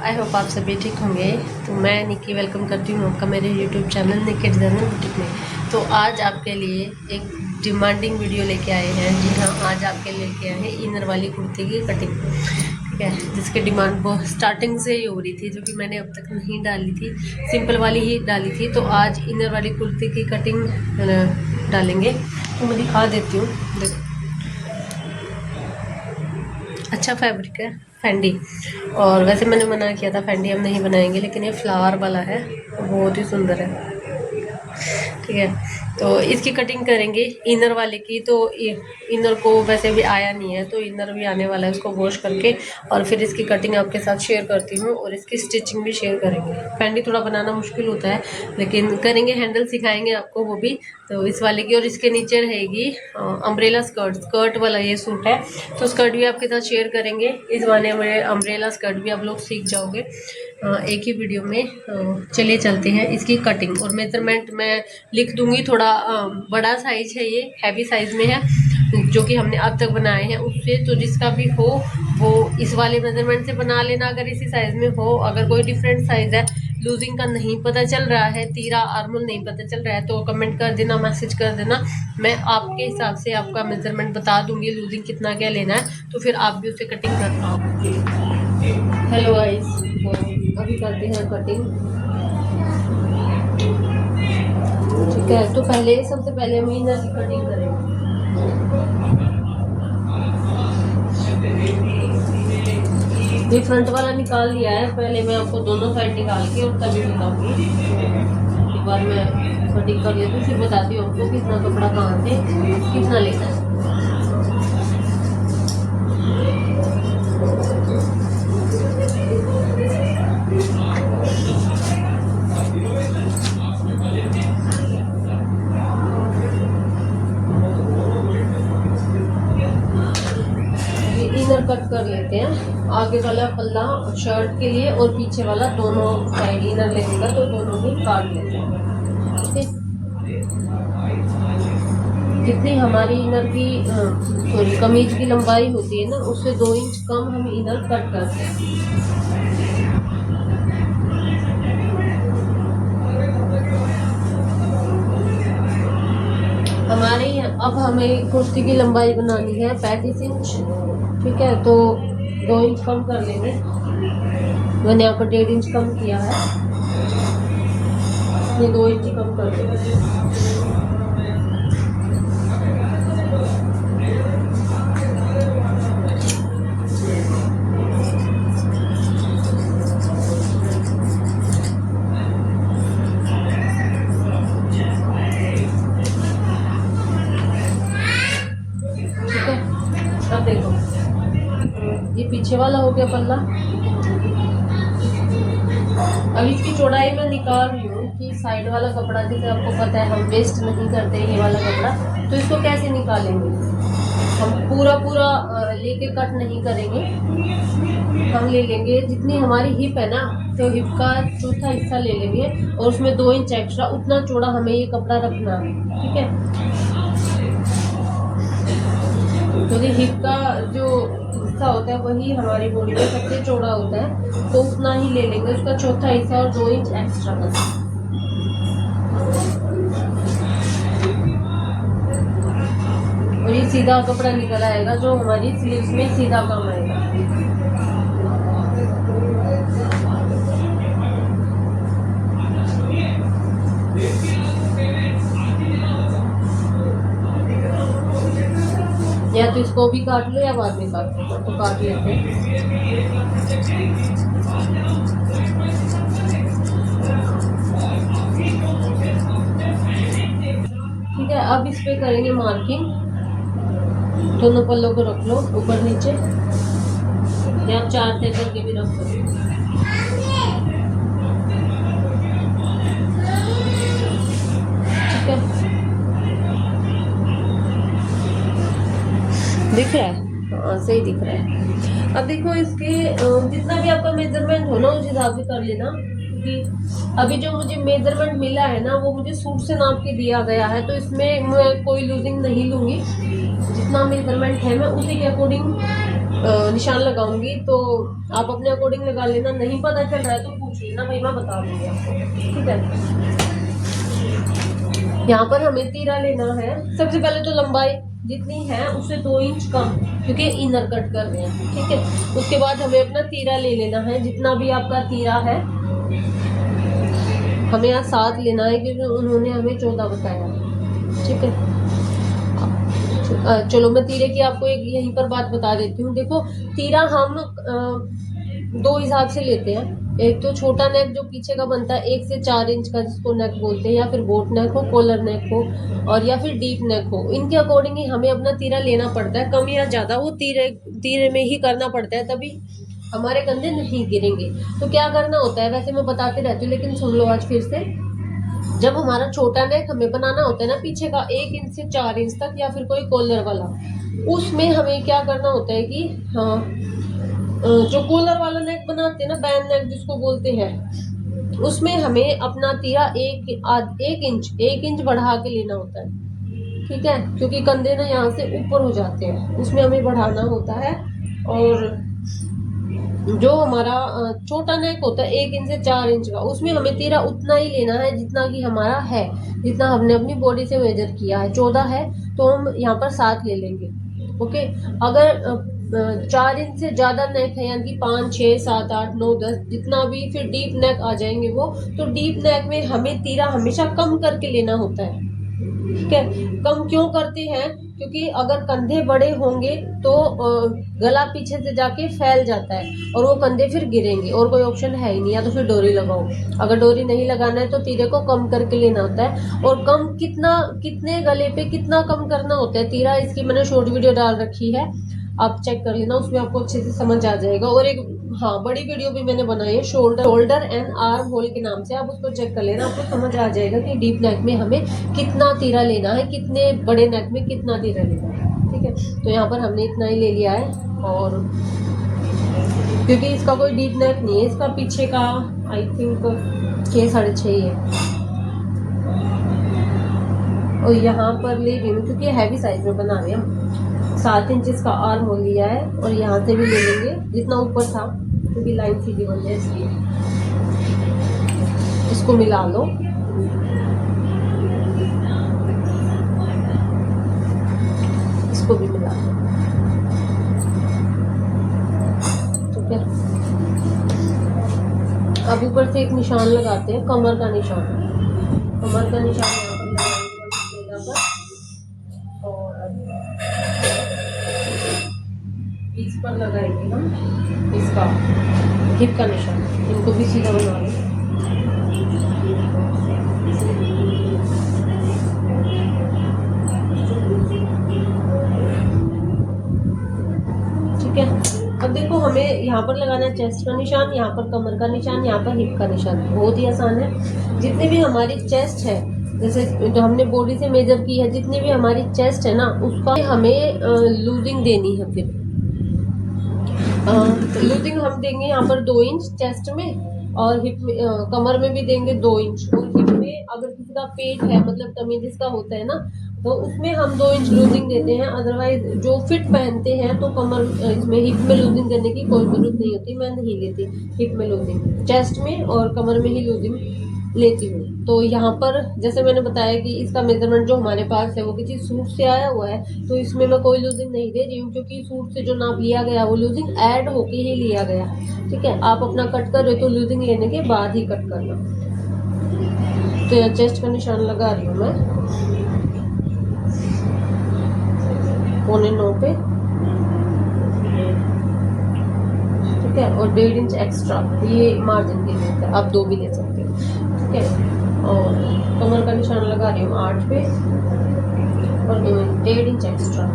I hope आप सभी ठीक होंगे। तो मैं निकी वेलकम करती हूँ आपका मेरे यूट्यूब चैनल निकी डिज़ाइनर बुटीक में। तो आज आपके लिए एक डिमांडिंग वीडियो लेके आए हैं। जी हाँ, आज आपके लेके आए हैं इनर वाली कुर्ती की कटिंग, ठीक है, जिसकी डिमांड बहुत स्टार्टिंग से ही हो रही थी, जो कि मैंने अब तक नहीं डाली थी, सिंपल वाली ही डाली थी। तो आज इनर वाली कुर्ती की कटिंग डालेंगे। तो मैं दिखा देती हूँ, देखो अच्छा फैब्रिक है फेंडी। और वैसे मैंने मना किया था फेंडी हम नहीं बनाएंगे, लेकिन ये फ्लावर वाला है, बहुत ही सुंदर है, ठीक है। तो इसकी कटिंग करेंगे इनर वाले की। तो इनर को वैसे भी आया नहीं है, तो इनर भी आने वाला है, उसको वॉश करके और फिर इसकी कटिंग आपके साथ शेयर करती हूँ और इसकी स्टिचिंग भी शेयर करेंगे। पैंडी थोड़ा बनाना मुश्किल होता है, लेकिन करेंगे, हैंडल सिखाएंगे आपको वो भी। तो इस वाले की, और इसके नीचे रहेगी अम्ब्रेला स्कर्ट वाला ये सूट है, तो स्कर्ट भी आपके साथ शेयर करेंगे। इस वाले में अम्ब्रेला स्कर्ट भी आप लोग सीख जाओगे एक ही वीडियो में। चलिए चलते हैं इसकी कटिंग। और मेजरमेंट मैं लिख दूंगी, थोड़ा बड़ा साइज है, ये हैवी साइज में है, जो कि हमने अब तक बनाए हैं उससे। तो जिसका भी हो वो इस वाले मेजरमेंट से बना लेना, अगर इसी साइज में हो। अगर कोई डिफरेंट साइज है, लूजिंग का नहीं पता चल रहा है, तीरा आर्मल नहीं पता चल रहा है, तो कमेंट कर देना, मैसेज कर देना, मैं आपके हिसाब से आपका मेजरमेंट बता दूंगी, लूजिंग कितना क्या लेना है, तो फिर आप भी उससे कटिंग कर पाओगे। हेलो गाइस, अभी करते हैं कटिंग, ठीक है। तो पहले सबसे पहले हम इनर की कटिंग करेंगे। ये फ्रंट वाला निकाल लिया है, पहले मैं आपको दोनों साइड निकाल के और तभी बताऊंगी। एक बार मैं कटिंग कर लेती हूँ, फिर बताती हूँ आपको कितना कपड़ा कहाँ से कितना लेना है। इनर कट कर लेते हैं, आगे वाला पल्ला शर्ट के लिए और पीछे वाला दोनों साइड इनर लगेगा, तो दोनों ही काट लेते हैं, ठीक है। जितनी हमारी इनर की सॉरी कमीज की लंबाई होती है ना, उससे 2 इंच कम हम इनर कट करते हैं। हमारे अब हमें कुर्ती की लंबाई बनानी है 35 इंच, ठीक है। तो 2 इंच कम कर लेंगे, मैंने यहाँ पर 1.5 इंच कम किया है, ये 2 इंच कम कर देंगे। अब देखो, ये पीछे वाला हो गया पल्ला। अब इसकी चौड़ाई मैं निकाल रही हूँ कि साइड वाला कपड़ा, जैसे आपको पता है हम वेस्ट नहीं करते ये वाला कपड़ा, तो इसको कैसे निकालेंगे। हम पूरा लेके कट नहीं करेंगे, हम ले लेंगे जितनी हमारी हिप है ना, तो हिप का चौथा हिस्सा ले लेंगे और उसमें 2 इंच एक्स्ट्रा, उतना चौड़ा हमें ये कपड़ा रखना है, ठीक है। क्योंकि हिप का जो हिस्सा होता है वही हमारी बॉडी में सबसे चौड़ा होता है, तो उतना ही ले लेंगे, उसका चौथा हिस्सा और 2 इंच एक्स्ट्रा बस। और ये सीधा कपड़ा निकल आएगा, जो हमारी स्लीव्स में सीधा काम आएगा। या तो इसको भी काट लो या बाद में काट लो, तो काट लेते हैं। ठीक है, अब इस पे करेंगे मार्किंग। दोनों पल्लों को रख लो ऊपर नीचे, या आप 4 तय करके भी रख सकते हो, ठीक है। दिख रहा है? हाँ, सही दिख रहा है। अब देखो, इसके जितना भी आपका मेजरमेंट हो ना, उस हिसाब से कर लेना, क्योंकि अभी जो मुझे मेजरमेंट मिला है ना, वो मुझे सूट से नाप के दिया गया है, तो इसमें मैं कोई लूजिंग नहीं लूंगी। जितना मेजरमेंट है मैं उसी के अकॉर्डिंग निशान लगाऊंगी, तो आप अपने अकॉर्डिंग लगा लेना। नहीं पता चल रहा है तो पूछ लेना भाई, मैं बता दूंगी आपको, ठीक है। यहाँ पर हमें तीरा लेना है। सबसे पहले तो लंबाई जितनी है उससे 2 इंच कम, क्योंकि इनर कट कर रहे हैं, ठीक है। उसके बाद हमें अपना तीरा ले लेना है, जितना भी आपका तीरा है। हमें यहाँ 7 लेना है, क्योंकि उन्होंने हमें 14 बताया, ठीक है। चलो मैं तीरे की आपको एक यहीं पर बात बता देती हूँ। देखो, तीरा हम 2 हिसाब से लेते हैं। एक तो छोटा नेक जो पीछे का बनता है 1 से 4 इंच का, जिसको नेक बोलते हैं, या फिर बोट नेक हो, कॉलर नेक हो, और या फिर डीप नेक हो। इनके अकॉर्डिंग ही हमें अपना तीरा लेना पड़ता है। कम या ज़्यादा वो तीरे में ही करना पड़ता है, तभी हमारे कंधे नहीं गिरेंगे। तो क्या करना होता है, वैसे मैं बताती रहती हूँ लेकिन सुन लो आज फिर से। जब हमारा छोटा नेक हमें बनाना होता है ना पीछे का 1 इंच से 4 इंच तक, या फिर कोई कॉलर वाला, उसमें हमें क्या करना होता है कि हाँ, जो कॉलर वाला नेक बनाते हैं ना, बैन नेक जिसको बोलते हैं, उसमें हमें अपना तीरा 1 इंच बढ़ा के लेना होता है, ठीक है। क्योंकि कंधे ना यहाँ से ऊपर हो जाते हैं, उसमें हमें बढ़ाना होता है। और जो हमारा छोटा नेक होता है 1 इंच से 4 इंच का, उसमें हमें तीरा उतना ही लेना है जितना कि हमारा है, जितना हमने अपनी बॉडी से मेजर किया है। 14 है तो हम यहाँ पर 7 ले लेंगे, ओके। अगर 4 इंच से ज़्यादा नेक है, यानी कि 5, 6, 7, 8, 9, 10 जितना भी, फिर डीप नेक आ जाएंगे वो, तो डीप नेक में हमें तीरा हमेशा कम करके लेना होता है, ठीक है। कम क्यों करते हैं, क्योंकि अगर कंधे बड़े होंगे तो गला पीछे से जाके फैल जाता है और वो कंधे फिर गिरेंगे, और कोई ऑप्शन है ही नहीं। या तो फिर डोरी लगाओ, अगर डोरी नहीं लगाना है तो तीरे को कम करके लेना होता है। और कम कितने गले पे कितना कम करना होता है तीरा, इसकी मैंने शॉर्ट वीडियो डाल रखी है, आप चेक कर लेना, उसमें आपको अच्छे से समझ आ जाएगा। और एक हाँ, बड़ी वीडियो भी मैंने बनाई है शोल्डर एंड आर्म होल के नाम से, आप उसको चेक कर लेना, आपको समझ आ जाएगा कि डीप नेक में हमें कितना तीरा लेना है, कितने बड़े नेक में कितना तीरा लेना है, ठीक है। तो यहाँ पर हमने इतना ही ले लिया है। और क्योंकि इसका कोई डीप नेक नहीं है, इसका पीछे का आई थिंक 6, 6.5 ही है। और यहाँ पर ले रही हूँ क्योंकि हैवी साइज में बना रहे हैं हम। 7 इंच इसका आर्म होल लिया है, और यहाँ से भी ले लेंगे जितना ऊपर था, क्योंकि लाइन सीधी बन जाए इसलिए। इसको मिला लो, इसको भी मिला लो, ठीक है। अब ऊपर से एक निशान लगाते हैं, कमर का निशान। कमर का निशान यहाँ पर लगाएंगे पर, और इस पर लगाएंगे हम इसका हिप का निशान। इनको भी सीधा बना लो, ठीक है। अब देखो, हमें यहाँ पर लगाना है चेस्ट का निशान, यहाँ पर कमर का निशान, यहाँ पर हिप का निशान। बहुत ही आसान है। जितनी भी हमारी चेस्ट है, जैसे जो हमने बॉडी से मेजर की है, जितनी भी हमारी चेस्ट है ना, उसका हमें लूजिंग देनी है। फिर लूजिंग हम देंगे यहाँ पर 2 इंच चेस्ट में, और हिप में कमर में भी देंगे 2 इंच, और हिप में अगर किसी का पेट है, मतलब तमीज जिसका होता है ना, तो उसमें हम 2 इंच लूजिंग देते हैं। अदरवाइज जो फिट पहनते हैं तो कमर इसमें हिप में लूजिंग देने की कोई जरूरत नहीं होती, मैं नहीं लेती हिप में लूजिंग, चेस्ट में और कमर में ही लूजिंग लेती हूँ। तो यहाँ पर जैसे मैंने बताया कि इसका मेजरमेंट जो हमारे पास है वो किसी सूट से आया हुआ है, तो इसमें मैं कोई लूजिंग नहीं दे रही हूँ, क्योंकि सूट से जो नाप लिया गया वो लूजिंग ऐड होके ही लिया गया, ठीक है। आप अपना कट कर रहे हो तो लूजिंग लेने के बाद ही कट करना। तो चेस्ट का निशान लगा रही हूँ मैं 9.25 पे, ठीक है। और 1.5 इंच एक्स्ट्रा ये मार्जिन के लिए है, आप 2 भी ले सकते हो, ठीक है। और कमर का निशान लगा रही हूँ 8 पे, और 1.5 इंच एक्स्ट्रा,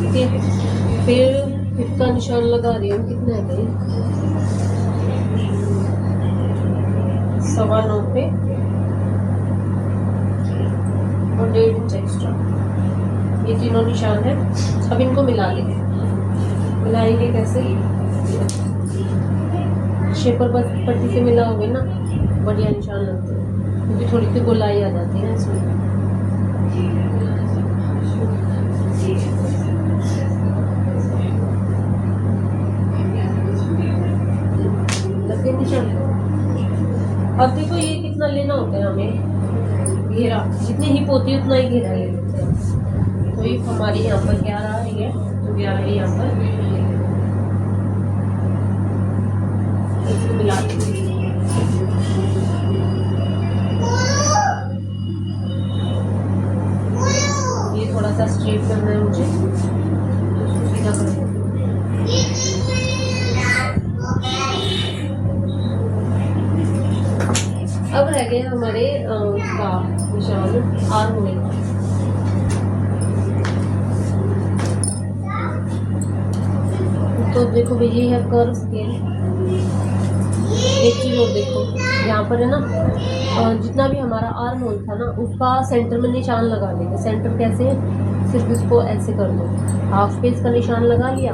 ठीक है। फिर हिप का निशान लगा रही हूँ, कितना है भाई, 9.25 पे, और 1.5 इंच एक्स्ट्रा। ये तीनों निशान है। अब इनको मिला लेंगे। मिलाएंगे कैसे, शेपर पट्टी से मिलाओगे ना, बढ़िया निशान लगते हैं, क्योंकि थोड़ी सी गोलाई आ जाती है इसमें। करके निशान लगाओ। अब देखो ये कितना लेना होता है हमें, घेरा जितनी हिप होती है उतना ही घेरा ले लेते हैं। तो हिप हमारी यहाँ पर 11 आ रही है, तो 11 यहाँ पर इसको मिला देंगे। ये थोड़ा सा स्ट्रेट करना है मुझे, तो सीधा कर देंगे। अब रह गए हमारे उसका निशान आर्म होल का। तो देखो भाई ये है कर्व स्केल। एक चीज और देखो यहाँ पर है ना, जितना भी हमारा आर्म होल था ना उसका सेंटर में निशान लगा लेंगे। सेंटर कैसे, सिर्फ इसको ऐसे कर दो, हाफ पे इसका निशान लगा लिया,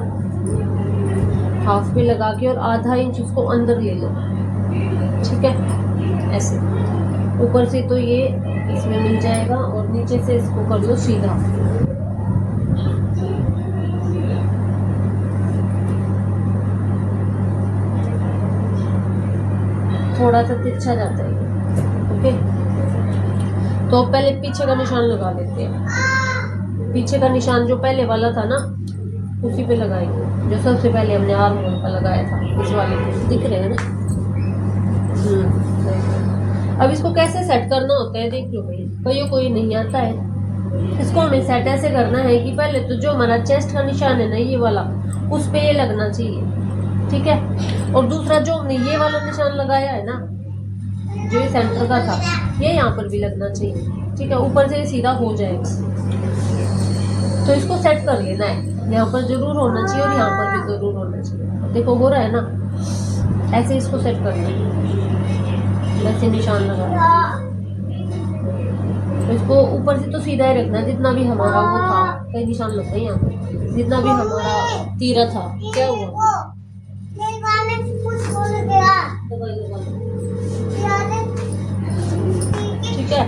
हाफ पे लगा के और आधा इंच इसको अंदर ले लो, ठीक है ऐसे। ऊपर से तो ये इसमें मिल जाएगा और नीचे से इसको कर लो सीधा। थोड़ा सा तिरछा जाता है ओके। तो पहले पीछे का निशान लगा लेते हैं। पीछे का निशान जो पहले वाला था ना उसी पे लगाएंगे, जो सबसे पहले हमने आर्म होल का लगाया था, इस वाले पे दिख रहे हैं ना। अब इसको कैसे सेट करना होता है देख लो भाई, कईयों को ये नहीं आता है। इसको हमें सेट ऐसे करना है कि पहले तो जो हमारा चेस्ट का निशान है ना ये वाला, उस पे ये लगना चाहिए, ठीक है। और दूसरा जो हमने ये वाला निशान लगाया है ना, जो ये सेंटर का था, ये यहाँ पर भी लगना चाहिए, ठीक है। ऊपर से सीधा हो जाएगा। तो इसको सेट कर लेना है, यहाँ पर जरूर होना चाहिए और यहाँ पर भी जरूर होना चाहिए। देखो हो रहा है ना, ऐसे इसको सेट करना है, वैसे निशान लगा। तो इसको ऊपर से तो सीधा ही रखना, जितना भी हमारा वो था, कई निशान लगते हैं यहाँ पर, जितना भी हमारा तीरा था। क्या हुआ, ठीक है।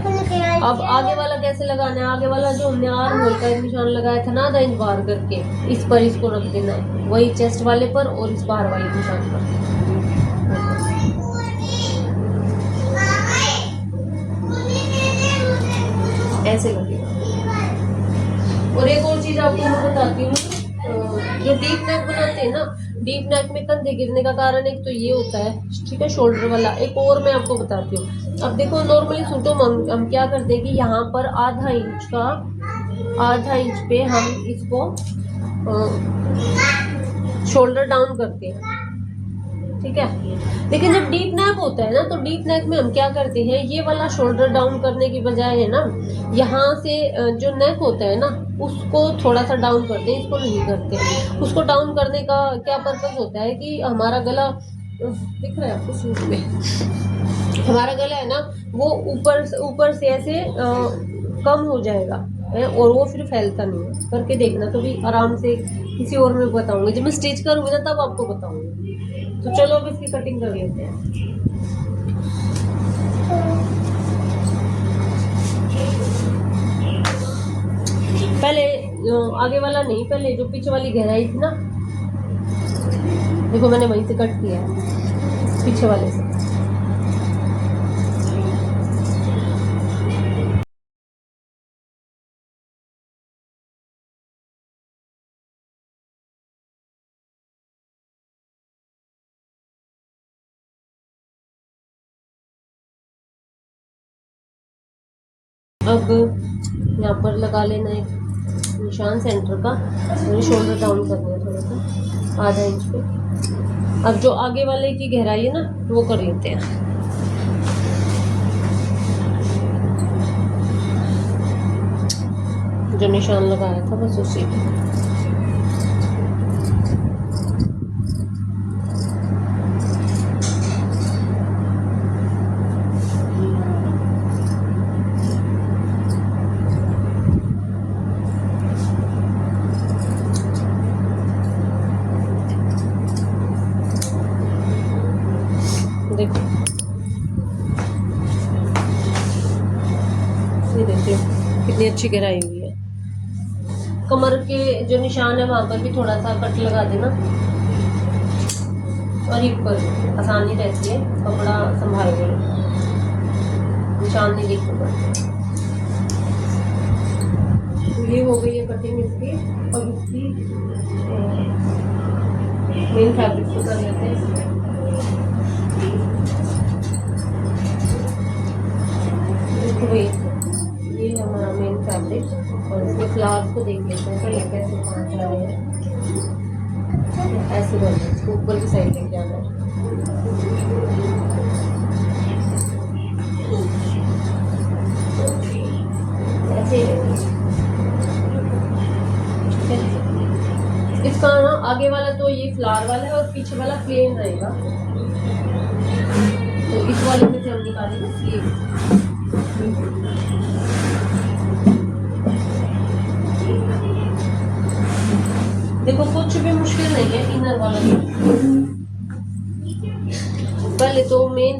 अब आगे वाला कैसे लगाना है, आगे वाला जो हमने आर्म होल का निशान लगाया था ना आधा इंच बाहर करके, इस पर इसको रख देना है, वही चेस्ट वाले पर और इस बाहर वाले निशान पर ऐसे लगेगा। और एक और चीज आपको मैं बताती हूँ, जो डीप नेक बनाते हैं ना, डीप नेक में कंधे गिरने का कारण एक तो ये होता है, ठीक है, शोल्डर वाला। एक और मैं आपको बताती हूँ। अब देखो नॉर्मली सूटों में हम क्या करते हैं कि यहाँ पर आधा इंच पे हम इसको शोल्डर डाउन करते हैं, ठीक है। लेकिन जब डीप नेक होता है ना, तो डीप नेक में हम क्या करते हैं, ये वाला शोल्डर डाउन करने की बजाय है ना, यहाँ से जो नेक होता है ना उसको थोड़ा सा डाउन करते हैं, इसको नहीं करते। उसको डाउन करने का क्या पर्पस होता है कि हमारा गला दिख रहा है आपको सूट में, हमारा गला है ना वो ऊपर से ऐसे कम हो जाएगा और वो फिर फैलता नहीं है। करके देखना तो भी आराम से, किसी और में बताऊंगी, जब मैं स्टिच करूंगी ना तब आपको बताऊंगी। तो चलो अब इसकी कटिंग कर लेते हैं। पहले आगे वाला नहीं, पहले जो पीछे वाली गहराई थी ना, देखो मैंने वहीं से कट किया है, पीछे वाले से। अब यहाँ पर लगा लेना एक निशान सेंटर का, और शोल्डर डाउन करना है थोड़ा सा आधा इंच पे। अब जो आगे वाले की गहराई है ना वो कर लेते हैं। जो निशान लगाया था बस उसी पे। देखो ये देखिए कितनी अच्छी गहराई हुई है। कमर के जो निशान है वहां पर भी थोड़ा सा कट लगा देना। और हिप पर आसानी रहती है कपड़ा संभालने में, निशान नहीं दिखते पड़ते। तो ये हो गई है कटिंग इसकी। और इसकी मेन फैब्रिक को कर लेते हैं। देखो भाई ये हमारा मेन फैब्रिक और इसके फ्लावर्स को देख लेते हैं ये कैसे पहुँच रहे हैं। ऐसे करना इसको ऊपर की साइड लेके आना है। ऐसे इसका ना आगे वाला तो ये फ्लावर वाला है और पीछे वाला प्लेन रहेगा। तो इस वाले में से हम निकालेंगे स्लीव। देखो कुछ भी मुश्किल नहीं है इनर वाला। पहले तो मेन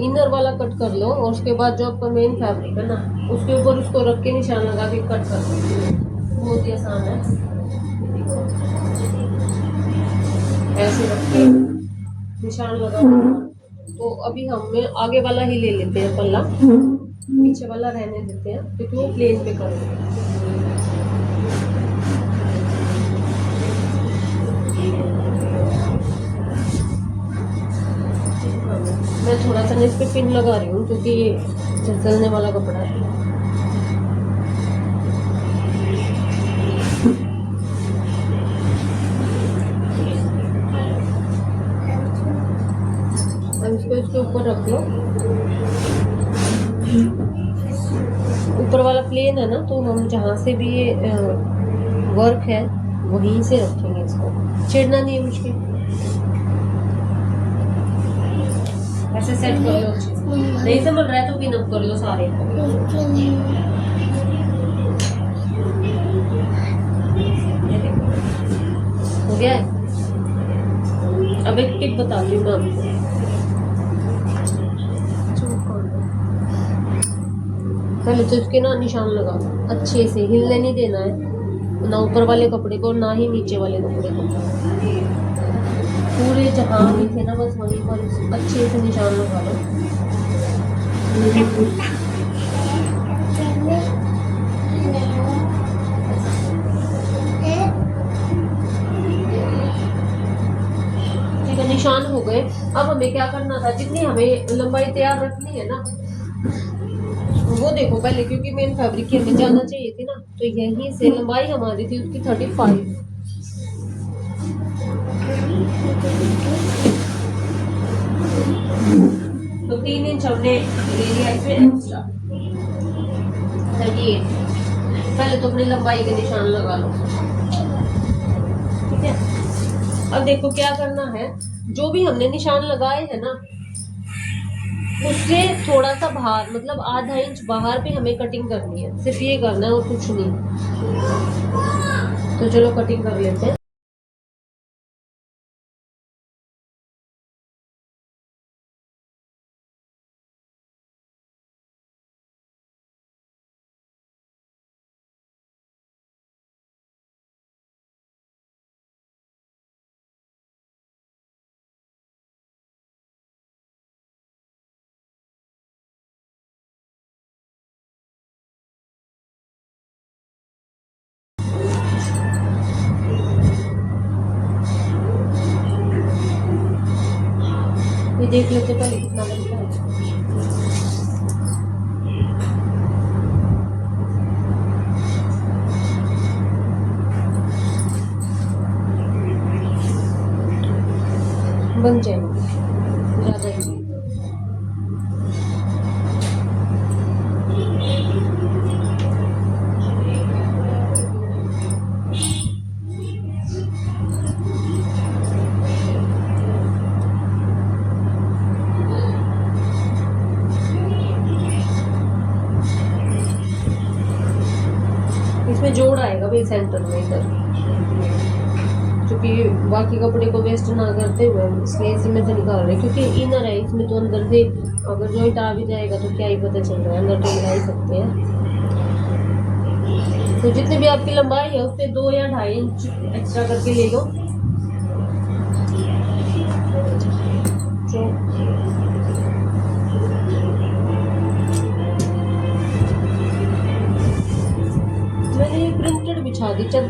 इनर वाला कट कर लो और उसके बाद जो आपका मेन फैब्रिक है ना उसके ऊपर उसको रख के निशान लगा के कट कर लो। बहुत ही आसान है। ऐसे रख के निशान लगा। तो अभी हम आगे वाला ही ले लेते हैं पल्ला, पीछे वाला रहने देते हैं क्योंकि वो प्लेन पे करेंगे। मैं थोड़ा सा इस पे पिन लगा रही हूँ क्योंकि ये चलने वाला कपड़ा है। अब इसको इसके ऊपर रख लो। ऊपर वाला प्लेन है ना तो हम जहाँ से भी ये वर्क है वहीं से रखेंगे। इसको छेड़ना नहीं है मुश्किल। ऐसे सेट कर लो। नहीं समझ रहा है तो पिन अप कर लो सारे। हो गया है। अब एक टिप बताती हूँ मैं आपको। पहले तो इसके ना निशान लगा अच्छे से, हिलने नहीं देना है ना ऊपर वाले कपड़े को ना ही नीचे वाले कपड़े को। पूरे जहाँ भी थे ना बस वहीं पर अच्छे से निशान लगा लो। ठीक है, निशान हो गए। अब हमें क्या करना था, जितनी हमें लंबाई तैयार रखनी है ना वो देखो पहले, क्योंकि मेन फैब्रिक की हमें जाना चाहिए थी ना, तो यहीं से लंबाई हमारी थी उसकी 35। तो 3 इंच हमने ले लिया इसमें एक्स्ट्रा 38। पहले तो अपनी लंबाई के निशान लगा लो। ठीक है, अब देखो क्या करना है, जो भी हमने निशान लगाए हैं ना उससे थोड़ा सा बाहर, मतलब आधा इंच बाहर पे हमें कटिंग करनी है। सिर्फ ये करना है और कुछ नहीं। तो चलो कटिंग कर लेते हैं। ये देख लेते पहले कितना बनता है। बन जाएंगे ज़्यादा ही। इसमें जोड़ आएगा भाई सेंटर में इधर, क्योंकि बाकी कपड़े को वेस्ट ना करते हुए इसलिए इसी में से निकाल रहे हैं। क्योंकि इनर है इसमें तो अंदर से अगर जॉइंट आ भी जाएगा तो क्या ही पता चल रहा है, अंदर तो लगा ही सकते हैं। तो जितनी भी आपकी लंबाई है उससे 2 या 2.5 इंच एक्स्ट्रा करके ले लो।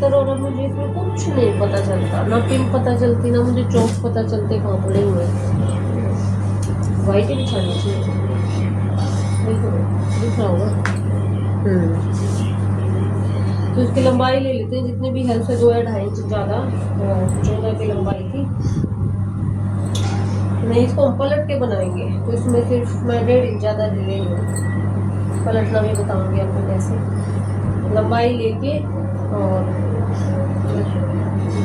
अस्तर और अब मुझे इसमें कुछ नहीं पता चलता, ना पिन पता चलती, ना मुझे चौक पता चलते कहाँ पड़े हुए। वाइट ही बिछानी चाहिए, दिख रहा होगा। तो इसकी लंबाई ले लेते हैं जितनी भी हेल्प है, 2 या 2.5 इंच ज़्यादा, 14 की लंबाई थी। नहीं, इसको हम पलट के बनाएंगे तो इसमें सिर्फ मैं 1.5 इंच ज़्यादा ले लेंगे। पलटना भी बताऊंगी आपको कैसे। लंबाई लेके और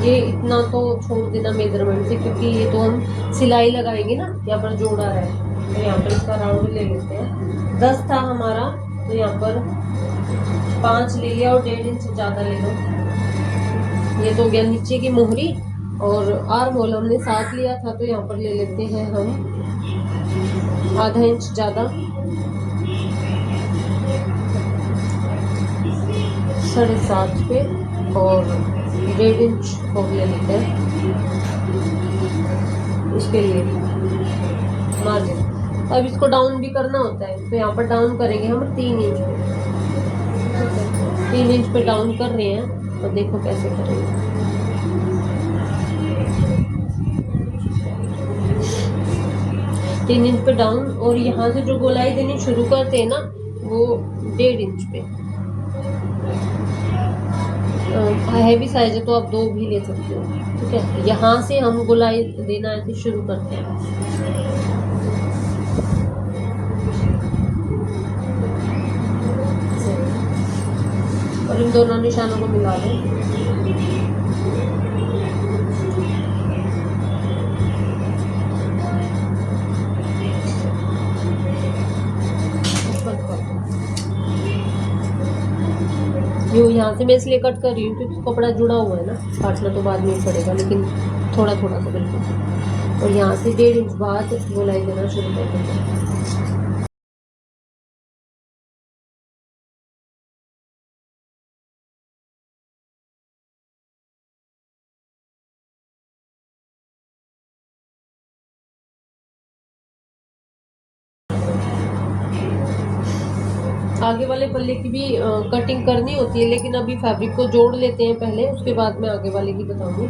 ये इतना तो छोड़ देना मेजरमेंट से, क्योंकि ये तो हम सिलाई लगाएंगे ना, यहाँ पर जोड़ा है तो यहाँ पर इसका राउंड ले लेते हैं। 10 था हमारा तो यहाँ पर 5 ले लिया और 1.5 इंच ज़्यादा ले लो। ये तो गया नीचे की मोहरी, और आर्म होल हमने 7 लिया था तो यहाँ पर ले लेते हैं हम आधा इंच ज़्यादा, 7.5 पे, और 1.5 इंच होल ले लेते हैं उसके लिए मार्जिन। अब इसको डाउन भी करना होता है तो यहाँ पर डाउन करेंगे हम 3 इंच पे, 3 इंच पे डाउन कर रहे हैं। तो देखो कैसे करेंगे। 3 इंच पे डाउन, और यहाँ से जो गोलाई देनी शुरू करते हैं ना वो 1.5 इंच पे। हैवी साइज है तो आप 2 भी ले सकते हो, ठीक है। यहाँ से हम गोलाई देना ऐसे शुरू करते हैं। और इन दोनों निशानों को मिला दें। यूँ यहाँ से मैं इसलिए कट कर रही हूँ क्योंकि कपड़ा जुड़ा हुआ है ना, काटना तो बाद में ही पड़ेगा, लेकिन थोड़ा थोड़ा सा बिल्कुल। और यहाँ से 1.5 इंच बाद गोलाई देना शुरू कर देंगे। आगे वाले पल्ले की भी कटिंग करनी होती है, लेकिन अभी फैब्रिक को जोड़ लेते हैं पहले, उसके बाद मैं आगे वाले की बताऊंगी।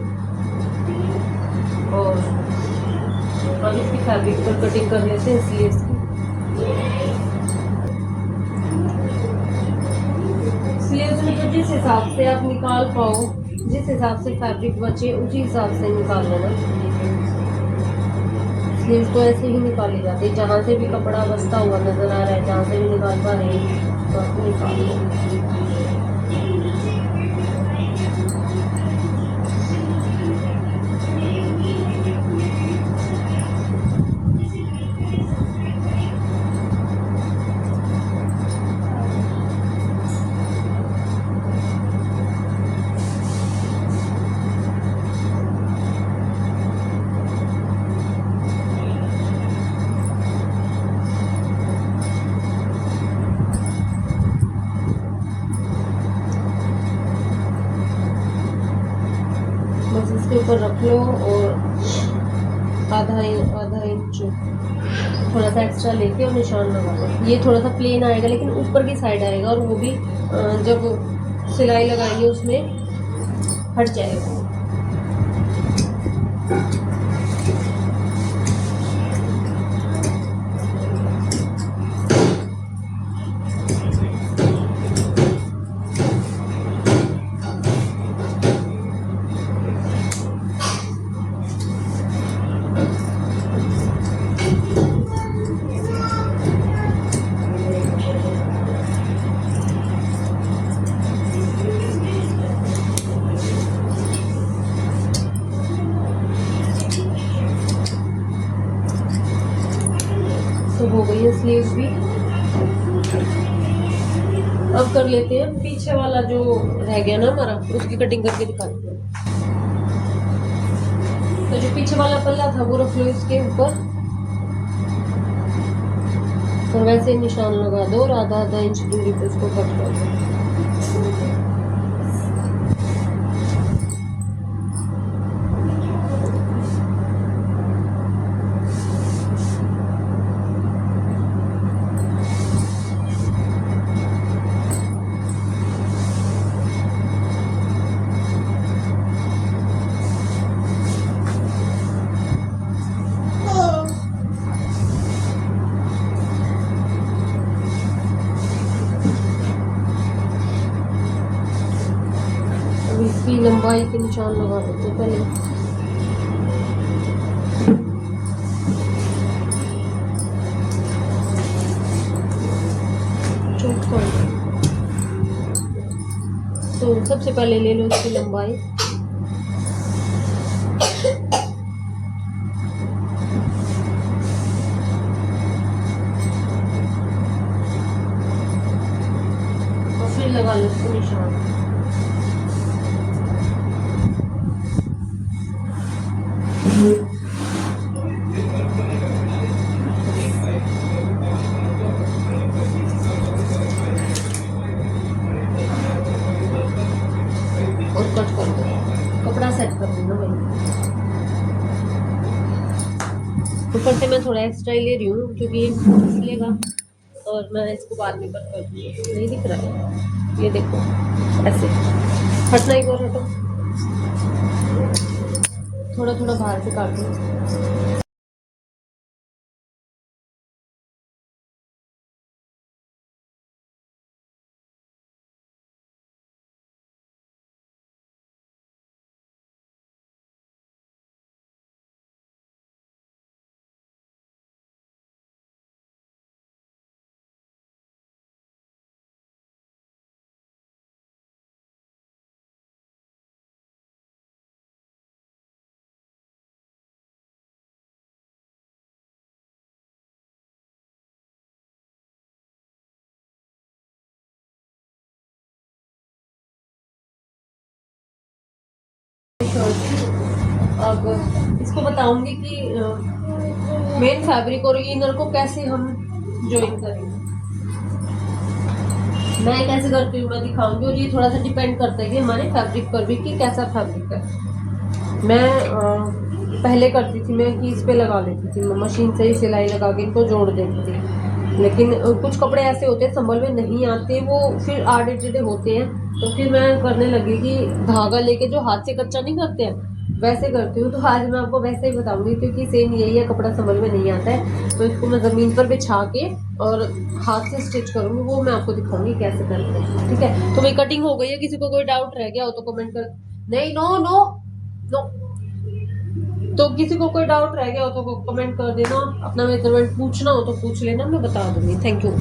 और अब इसकी फैब्रिक पर कटिंग कर लेते हैं इसलिए स्लीव्स में तो जिस हिसाब से आप निकाल पाओ, जिस हिसाब से फैब्रिक बचे उसी हिसाब से निकाल लेना। स्लीव्स तो ऐसे ही निकाली जाती है, जहाँ से भी कपड़ा बचता हुआ नजर आ रहा है, जहाँ से भी निकाल पा रहे हैं तो आपको निकाल लो। बस इसके ऊपर रख लो और आधा इंच थोड़ा सा एक्स्ट्रा लेके और निशान लगा लो। ये थोड़ा सा प्लेन आएगा लेकिन ऊपर की साइड आएगा, और वो भी जब सिलाई लगाएंगे उसमें हट जाएगा। तो हो गई है स्लीव्स भी। अब कर लेते हैं पीछे वाला जो रह गया ना हमारा, उसकी कटिंग करके दिखाते हैं। तो जो पीछे वाला पल्ला था वो रख लो इसके ऊपर, और वैसे निशान लगा दो और आधा इंच दूरी पे उसको कट कर दो। लंबाई के निशान लगा देते हैं पहले। तो सबसे पहले ले लो इसकी लंबाई। और फिर लगा लो इसको निशान। और कट कर दो, कपड़ा सेट कर देना भाई। ऊपर से मैं थोड़ा एक्स्ट्रा ही ले रही हूँ क्योंकि ये फिसलेगा और मैं इसको बाद में कट कर दूँगी। नहीं दिख रहा है, ये देखो ऐसे हटना ही और हटो, थोड़ा थोड़ा बाहर से काट दो। अब इसको बताऊंगी कि मेन फैब्रिक और इनर को कैसे हम ज्वाइन करेंगे। मैं कैसे करती हूँ मैं दिखाऊंगी, और ये थोड़ा सा डिपेंड करता है कि हमारे फैब्रिक पर भी कि कैसा फैब्रिक है। मैं पहले करती थी मैं कि इस पे लगा लेती थी, मैं मशीन से ही सिलाई लगा के इनको जोड़ देती थी। लेकिन कुछ कपड़े ऐसे होते हैं संभल में नहीं आते, वो फिर आड़े टेढ़े होते हैं, तो फिर मैं करने लगी कि धागा लेके जो हाथ से कच्चा नहीं करते हैं वैसे करती हूँ। तो आज मैं आपको वैसे ही बताऊंगी क्योंकि सेम यही है, कपड़ा संभल में नहीं आता है तो इसको मैं ज़मीन पर बिछा के और हाथ से स्टिच करूँगी, वो मैं आपको दिखाऊंगी कैसे करते हैं। ठीक है, तो मेरी कटिंग हो गई है। किसी को कोई डाउट रह गया हो तो कमेंट कर, नहीं नो नो नो, तो किसी को कोई डाउट रह गया हो तो कमेंट कर देना। अपना मेजरमेंट पूछना हो तो पूछ लेना, मैं बता दूंगी। Thank you.